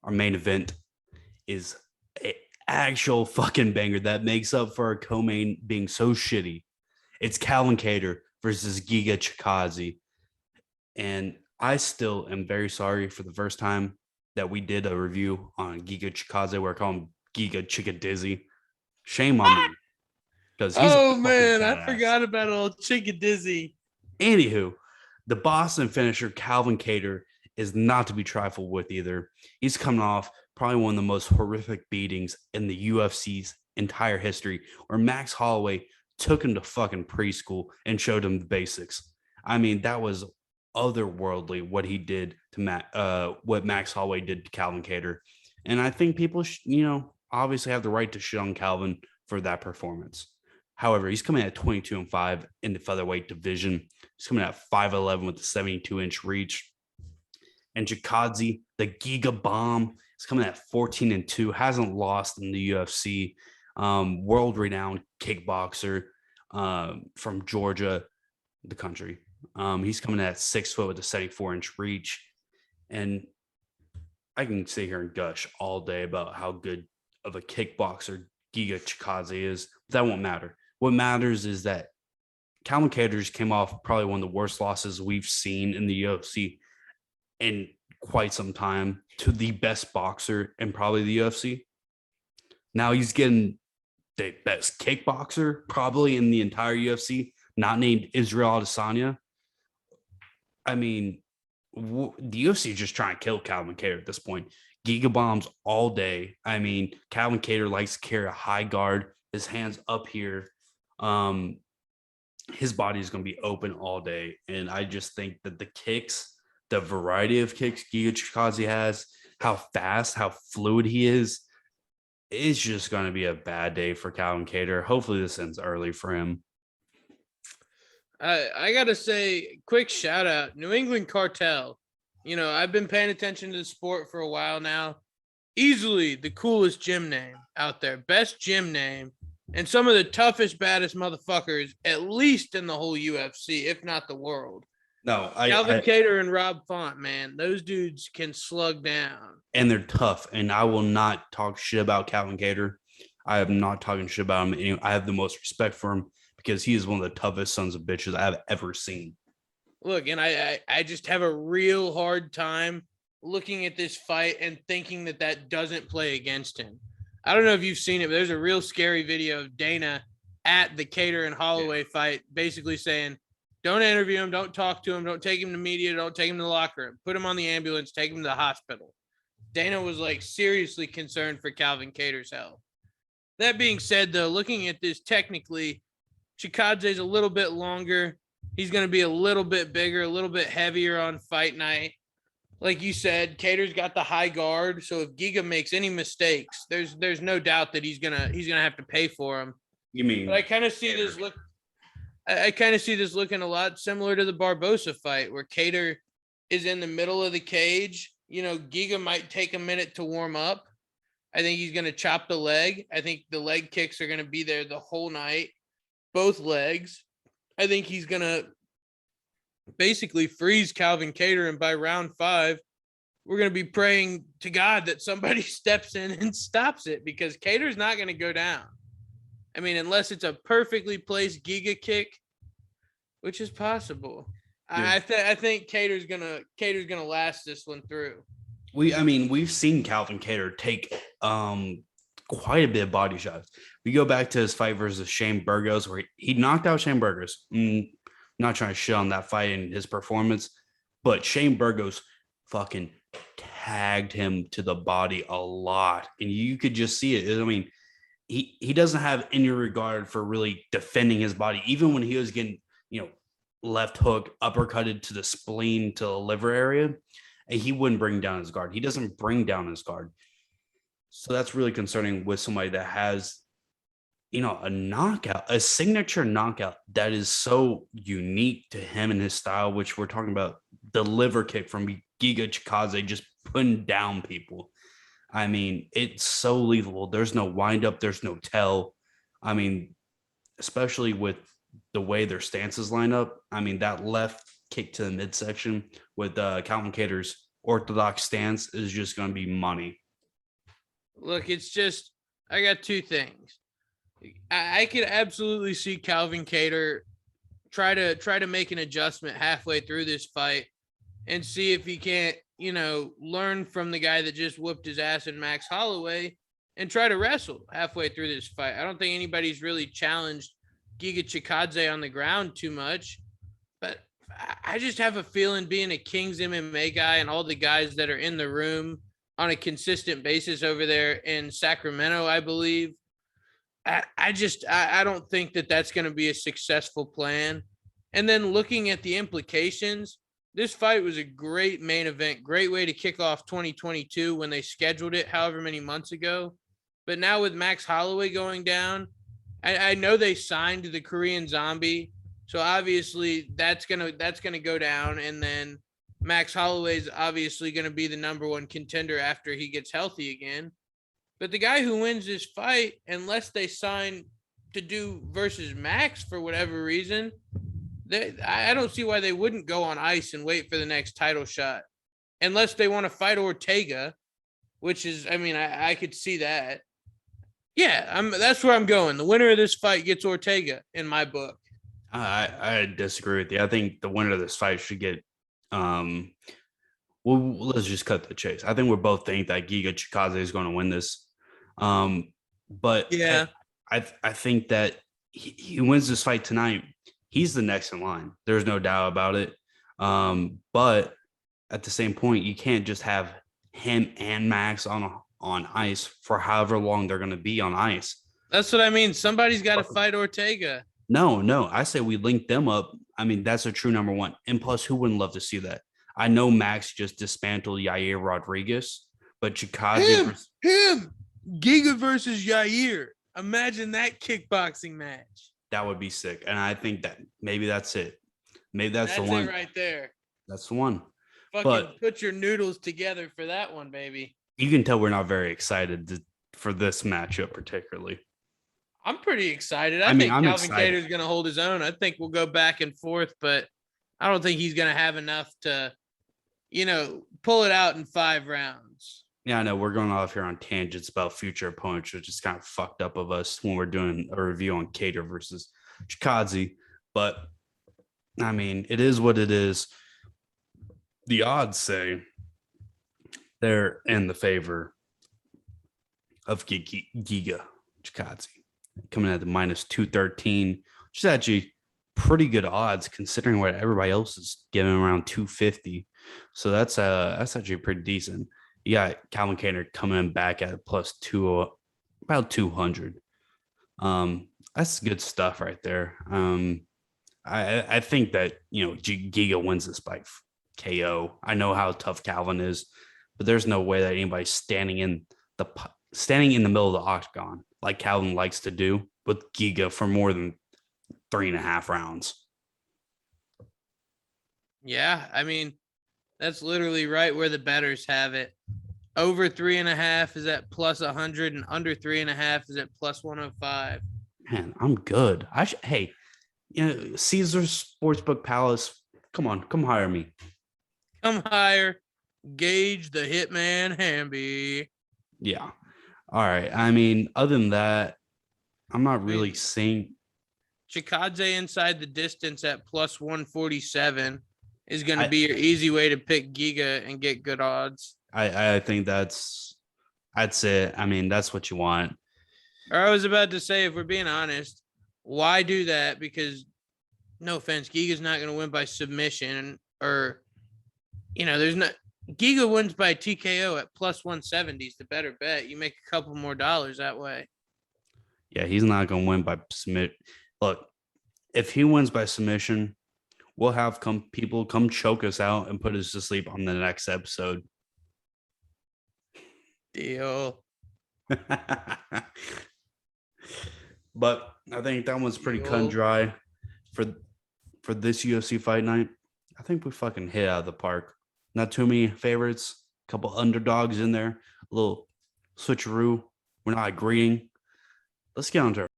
our main event is an actual fucking banger that makes up for our co-main being so shitty. It's Kattar versus Giga Chickadze. And I still am very sorry for the first time that we did a review on Giga Chickadze where I call him Giga Chickadze. Shame on me because he's a Oh fucking man, I badass. forgot about old Chickadze. Anywho, the Boston finisher Calvin Kattar is not to be trifled with either. He's coming off probably one of the most horrific beatings in the UFC's entire history, where Max Holloway took him to fucking preschool and showed him the basics. I mean, that was otherworldly what he did to what Max Holloway did to Calvin Kattar. And I think people, obviously have the right to shit on Calvin for that performance. However, he's coming at 22-5 in the featherweight division. He's coming at 5'11 with a 72-inch reach. And Chickadze, the Giga Bomb, is coming at 14-2, hasn't lost in the UFC. World-renowned kickboxer from Georgia, the country. He's coming at 6 foot with a 74-inch reach. And I can sit here and gush all day about how good of a kickboxer Giga Chickadze is. But that won't matter. What matters is that Calvin Kattar came off probably one of the worst losses we've seen in the UFC in quite some time to the best boxer in probably the UFC. Now he's getting the best kickboxer probably in the entire UFC, not named Israel Adesanya. I mean, the UFC is just trying to kill Calvin Kattar at this point. Giga bombs all day. I mean, Calvin Kattar likes to carry a high guard, his hands up here. His body is going to be open all day. And I just think that the kicks, the variety of kicks Giga Chikadze has, how fast, how fluid he is, it's just going to be a bad day for Calvin Kattar. Hopefully this ends early for him. I gotta say, quick shout out, New England Cartel. You know, I've been paying attention to the sport for a while now. Easily the coolest gym name out there, best gym name, and some of the toughest, baddest motherfuckers, at least in the whole UFC, if not the world. No, Calvin Kattar and Rob Font, man, those dudes can slug down. And they're tough. And I will not talk shit about Calvin Kattar. I am not talking shit about him. I have the most respect for him because he is one of the toughest sons of bitches I've ever seen. Look, and I just have a real hard time looking at this fight and thinking that doesn't play against him. I don't know if you've seen it, but there's a real scary video of Dana at the Kattar and Holloway fight, basically saying, don't interview him, don't talk to him, don't take him to media, don't take him to the locker room, put him on the ambulance, take him to the hospital. Dana was like seriously concerned for Calvin Kattar's health. That being said, though, looking at this technically, Chickadze's a little bit longer. He's going to be a little bit bigger, a little bit heavier on fight night. Like you said, Kattar's got the high guard, so if Giga makes any mistakes, there's no doubt that he's gonna have to pay for them. You mean? But I kind of see this look. I kind of see this looking a lot similar to the Barbosa fight, where Kattar is in the middle of the cage. You know, Giga might take a minute to warm up. I think he's going to chop the leg. I think the leg kicks are going to be there the whole night, both legs. I think he's going to basically freeze Calvin Kattar, and by round 5, we're going to be praying to God that somebody steps in and stops it, because Kattar's not going to go down. I mean, unless it's a perfectly placed Giga kick, which is possible. Yeah. I think Kattar's gonna last this one through. We've seen Calvin Kattar take quite a bit of body shots. We go back to his fight versus Shane Burgos, where he knocked out Shane Burgos. Not trying to shit on that fight and his performance, but Shane Burgos fucking tagged him to the body a lot, and you could just see it. I mean, he doesn't have any regard for really defending his body, even when he was getting, left hook, uppercutted to the spleen, to the liver area, and he wouldn't bring down his guard. He doesn't bring down his guard. So that's really concerning with somebody that has, a knockout, a signature knockout that is so unique to him and his style, which we're talking about the liver kick from Giga Chickadze, just putting down people. I mean, it's so lethal. There's no wind up. There's no tell. I mean, especially with the way their stances line up. I mean, that left kick to the midsection with Calvin Kattar's orthodox stance is just going to be money. Look, it's just I got two things. I could absolutely see Calvin Kattar try to make an adjustment halfway through this fight and see if he can't, learn from the guy that just whooped his ass in Max Holloway and try to wrestle halfway through this fight. I don't think anybody's really challenged Giga Chickadze on the ground too much, but I just have a feeling, being a King's MMA guy and all the guys that are in the room on a consistent basis over there in Sacramento, I believe, I don't think that that's going to be a successful plan. And then looking at the implications, this fight was a great main event, great way to kick off 2022 when they scheduled it however many months ago. But now with Max Holloway going down, I know they signed the Korean Zombie, so obviously that's gonna go down. And then Max Holloway's obviously gonna be the number one contender after he gets healthy again. But the guy who wins this fight, unless they sign to do versus Max for whatever reason, I don't see why they wouldn't go on ice and wait for the next title shot, unless they want to fight Ortega, which is, I could see that. Yeah, that's where I'm going. The winner of this fight gets Ortega in my book. I disagree with you. I think the winner of this fight should get. Well, let's just cut the chase. I think we both think that Giga Chickadze is going to win this. But yeah, I think that he wins this fight tonight. He's the next in line. There's no doubt about it. But at the same point, you can't just have him and Max on ice for however long they're going to be on ice. That's what I mean. Somebody's got to fight Ortega. No. I say we link them up. That's a true number one. And plus, who wouldn't love to see that? I know Max just dismantled Yair Rodriguez, but Chickadze him Giga versus Yair. Imagine that kickboxing match. That would be sick. And I think that maybe that's it. Maybe that's the one it right there. That's the one. Fucking put your noodles together for that one, baby. You can tell we're not very excited for this matchup particularly. I'm pretty excited. I think Calvin Kattar is going to hold his own. I think we'll go back and forth, but I don't think he's going to have enough to, pull it out in 5 rounds. Yeah, I know we're going off here on tangents about future opponents, which is kind of fucked up of us when we're doing a review on Kattar versus Chickadze. But it is what it is. The odds say they're in the favor of Giga Chickadze, coming at the minus 213, which is actually pretty good odds considering what everybody else is giving around 250. So that's actually pretty decent. You got Calvin Kattar coming in back at plus about 200. That's good stuff right there. I think that Giga wins this by KO. I know how tough Calvin is, but there's no way that anybody's standing in the middle of the octagon like Calvin likes to do with Giga for more than 3.5 rounds. Yeah, that's literally right where the bettors have it. Over 3.5 is at plus 100, and under 3.5 is at plus 105. Man, I'm good. Hey, Caesar's Sportsbook Palace. Come on, come hire me. Come hire Gage the Hitman Hamby. Yeah. All right. Other than that, I'm not really seeing. Chickadze inside the distance at plus 147 is going to be your easy way to pick Giga and get good odds. I think that's it. That's what you want. Or I was about to say, if we're being honest, why do that? Because no offense, Giga's not going to win by submission, or there's not. Giga wins by TKO at plus 170 is the better bet. You make a couple more dollars that way. Yeah, he's not going to win by submit. Look, if he wins by submission, we'll have people come choke us out and put us to sleep on the next episode. Deal. But I think that one's pretty cut and dry for this UFC Fight Night. I think we fucking hit out of the park. Not too many favorites, a couple underdogs in there, a little switcheroo. We're not agreeing. Let's get on to